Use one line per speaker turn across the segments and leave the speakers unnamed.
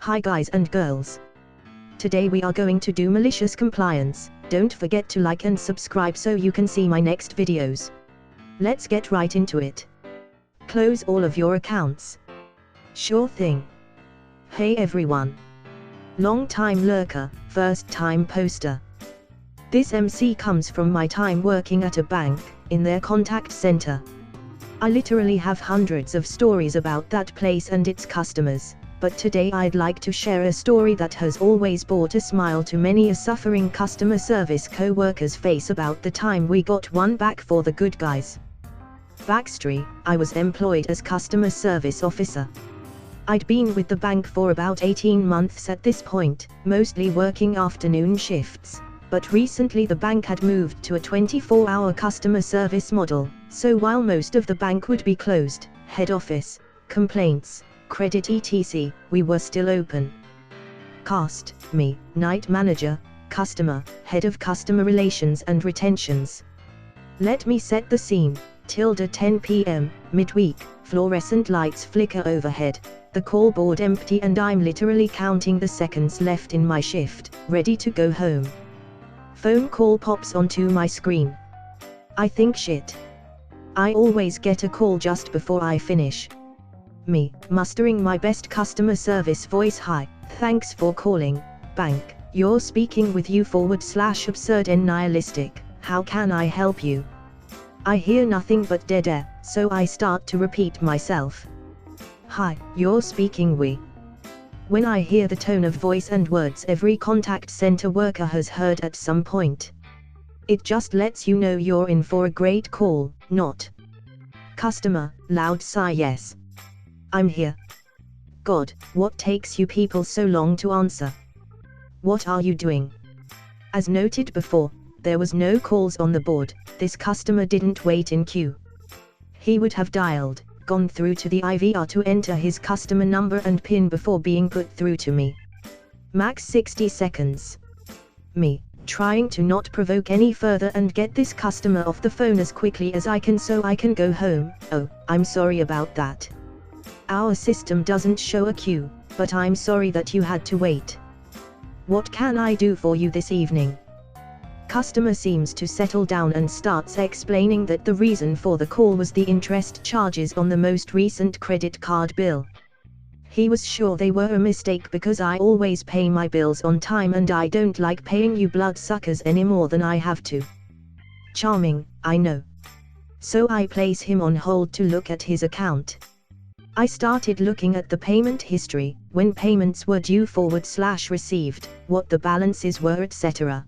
Hi guys and girls. Today we are going to do malicious compliance. Don't forget to like and subscribe so you can see my next videos. Let's get right into it. Close all of your accounts. Sure thing. Hey everyone. Long time lurker, first time poster. This MC comes from my time working at a bank, in their contact center. I literally have hundreds of stories about that place and its customers, but today I'd like to share a story that has always brought a smile to many a suffering customer service co-worker's face about the time we got one back for the good guys. Backstory: I was employed as customer service officer. I'd been with the bank for about 18 months at this point, mostly working afternoon shifts. But recently the bank had moved to a 24-hour customer service model, so while most of the bank would be closed, head office, complaints, credit etc., we were still open. Cast: me, night manager, customer, head of customer relations and retentions. Let me set the scene. 10 p.m, midweek, fluorescent lights flicker overhead, the call board empty and I'm literally counting the seconds left in my shift, ready to go home. Phone call pops onto my screen. I think shit. I always get a call just before I finish. Me, mustering my best customer service voice. Hi, thanks for calling, bank, you're speaking with you/absurd and nihilistic, how can I help you? I hear nothing but dead air, so I start to repeat myself. Hi, you're speaking we. When I hear the tone of voice and words every contact center worker has heard at some point. It just lets you know you're in for a great call, not. Customer, loud sigh. Yes. I'm here. God, what takes you people so long to answer? What are you doing? As noted before, there was no calls on the board. This customer didn't wait in queue. He would have dialed, gone through to the IVR to enter his customer number and PIN before being put through to me. Max 60 seconds. Me, trying to not provoke any further and get this customer off the phone as quickly as I can so I can go home. Oh, I'm sorry about that. Our system doesn't show a queue, but I'm sorry that you had to wait. What can I do for you this evening? Customer seems to settle down and starts explaining that the reason for the call was the interest charges on the most recent credit card bill. He was sure they were a mistake because I always pay my bills on time and I don't like paying you bloodsuckers any more than I have to. Charming, I know. So I place him on hold to look at his account. I started looking at the payment history, when payments were due /received, what the balances were etc.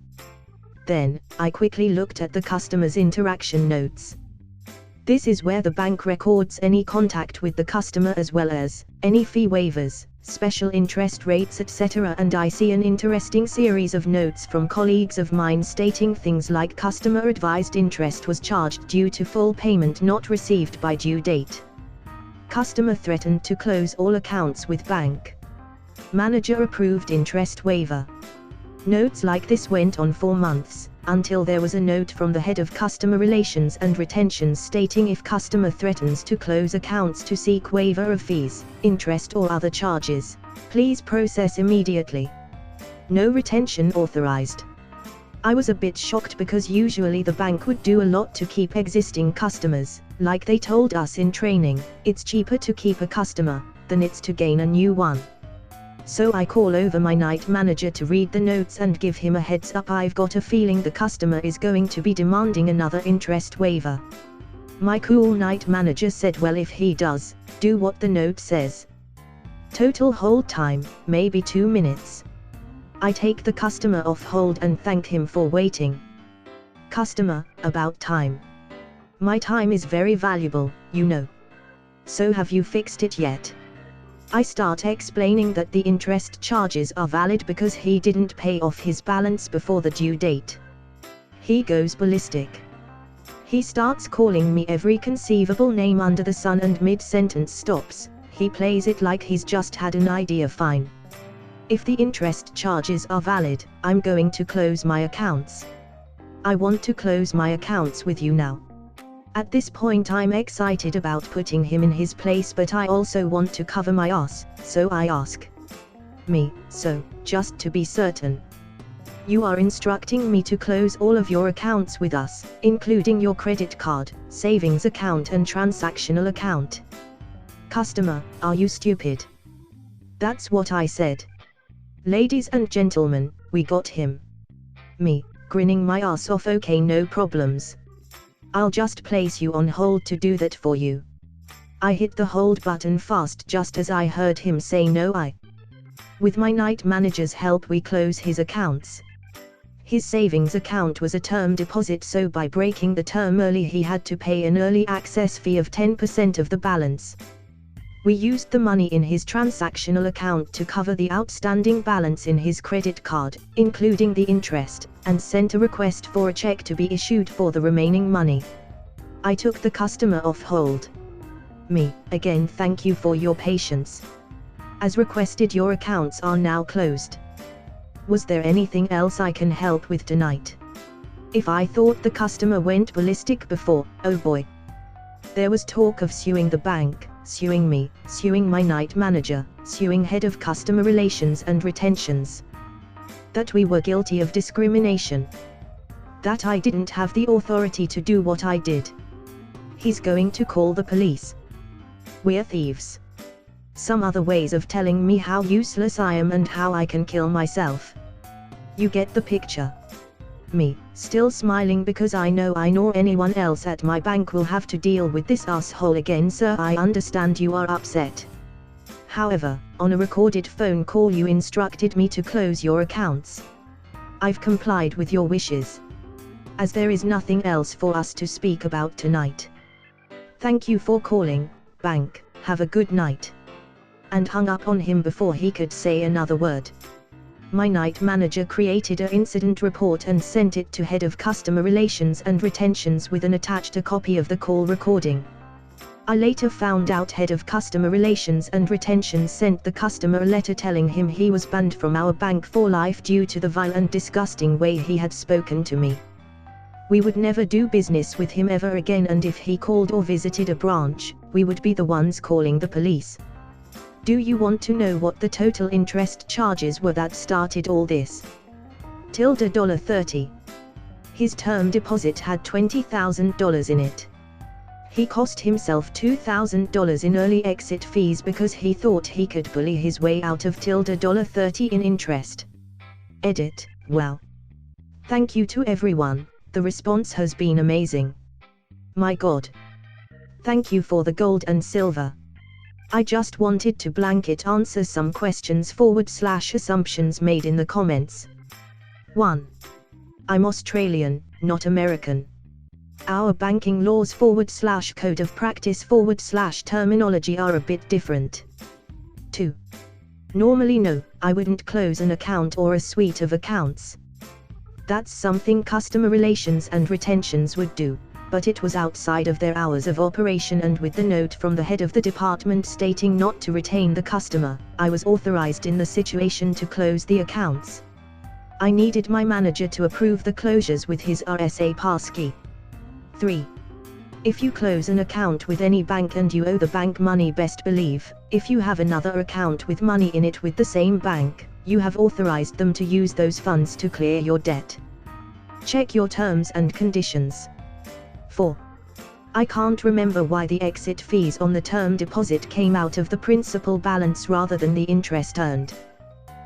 Then, I quickly looked at the customer's interaction notes. This is where the bank records any contact with the customer as well as any fee waivers, special interest rates etc. And I see an interesting series of notes from colleagues of mine stating things like customer advised interest was charged due to full payment not received by due date. Customer threatened to close all accounts with bank. Manager approved interest waiver. Notes like this went on for months, until there was a note from the head of customer relations and retentions stating if customer threatens to close accounts to seek waiver of fees, interest or other charges, please process immediately. No retention authorized. I was a bit shocked because usually the bank would do a lot to keep existing customers, like they told us in training, it's cheaper to keep a customer than it's to gain a new one. So I call over my night manager to read the notes and give him a heads up. I've got a feeling the customer is going to be demanding another interest waiver. My cool night manager said, well, if he does, do what the note says. Total hold time, maybe 2 minutes. I take the customer off hold and thank him for waiting. Customer, about time. My time is very valuable, you know. So have you fixed it yet? I start explaining that the interest charges are valid because he didn't pay off his balance before the due date. He goes ballistic. He starts calling me every conceivable name under the sun and mid-sentence stops. He plays it like he's just had an idea. Fine. If the interest charges are valid, I'm going to close my accounts. I want to close my accounts with you now. At this point I'm excited about putting him in his place, but I also want to cover my ass, so I ask. Me, so, just to be certain. You are instructing me to close all of your accounts with us, including your credit card, savings account and transactional account. Customer, are you stupid? That's what I said. Ladies and gentlemen, we got him. Me, grinning my ass off. Okay, no problems. I'll just place you on hold to do that for you. I hit the hold button fast just as I heard him say no. With my night manager's help we close his accounts. His savings account was a term deposit, so by breaking the term early he had to pay an early access fee of 10% of the balance. We used the money in his transactional account to cover the outstanding balance in his credit card, including the interest, and sent a request for a check to be issued for the remaining money. I took the customer off hold. Me, again, thank you for your patience. As requested, your accounts are now closed. Was there anything else I can help with tonight? If I thought the customer went ballistic before, oh boy. There was talk of suing the bank, suing me, suing my night manager, suing head of customer relations and retentions. That we were guilty of discrimination. That I didn't have the authority to do what I did. He's going to call the police. We're thieves. Some other ways of telling me how useless I am and how I can kill myself. You get the picture. Me, still smiling because I know I nor anyone else at my bank will have to deal with this asshole again. Sir, I understand you are upset. However, on a recorded phone call you instructed me to close your accounts. I've complied with your wishes. As there is nothing else for us to speak about tonight. Thank you for calling, bank, have a good night. And hung up on him before he could say another word. My night manager created an incident report and sent it to head of customer relations and retentions with an attached copy of the call recording. I later found out head of customer relations and retentions sent the customer a letter telling him he was banned from our bank for life due to the vile and disgusting way he had spoken to me. We would never do business with him ever again, and if he called or visited a branch, we would be the ones calling the police. Do you want to know what the total interest charges were that started all this? $30. His term deposit had $20,000 in it. He cost himself $2,000 in early exit fees because he thought he could bully his way out of $30 in interest. Edit, wow. Thank you to everyone, the response has been amazing. My God. Thank you for the gold and silver. I just wanted to blanket answer some questions / assumptions made in the comments. 1. I'm Australian, not American. Our banking laws / code of practice / terminology are a bit different. 2. Normally no, I wouldn't close an account or a suite of accounts. That's something customer relations and retentions would do. But it was outside of their hours of operation, and with the note from the head of the department stating not to retain the customer, I was authorized in the situation to close the accounts. I needed my manager to approve the closures with his RSA passkey. 3. If you close an account with any bank and you owe the bank money, best believe, if you have another account with money in it with the same bank, you have authorized them to use those funds to clear your debt. Check your terms and conditions. 4. I can't remember why the exit fees on the term deposit came out of the principal balance rather than the interest earned.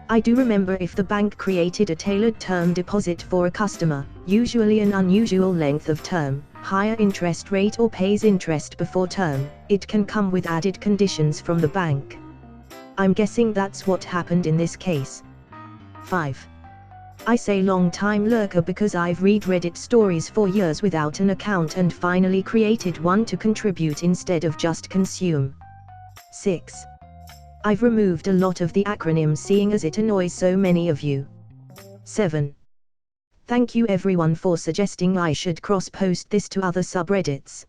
I do remember if the bank created a tailored term deposit for a customer, usually an unusual length of term, higher interest rate, or pays interest before term, it can come with added conditions from the bank. I'm guessing that's what happened in this case. 5. I say long time lurker because I've read Reddit stories for years without an account and finally created one to contribute instead of just consume. 6. I've removed a lot of the acronyms seeing as it annoys so many of you. 7. Thank you everyone for suggesting I should cross-post this to other subreddits.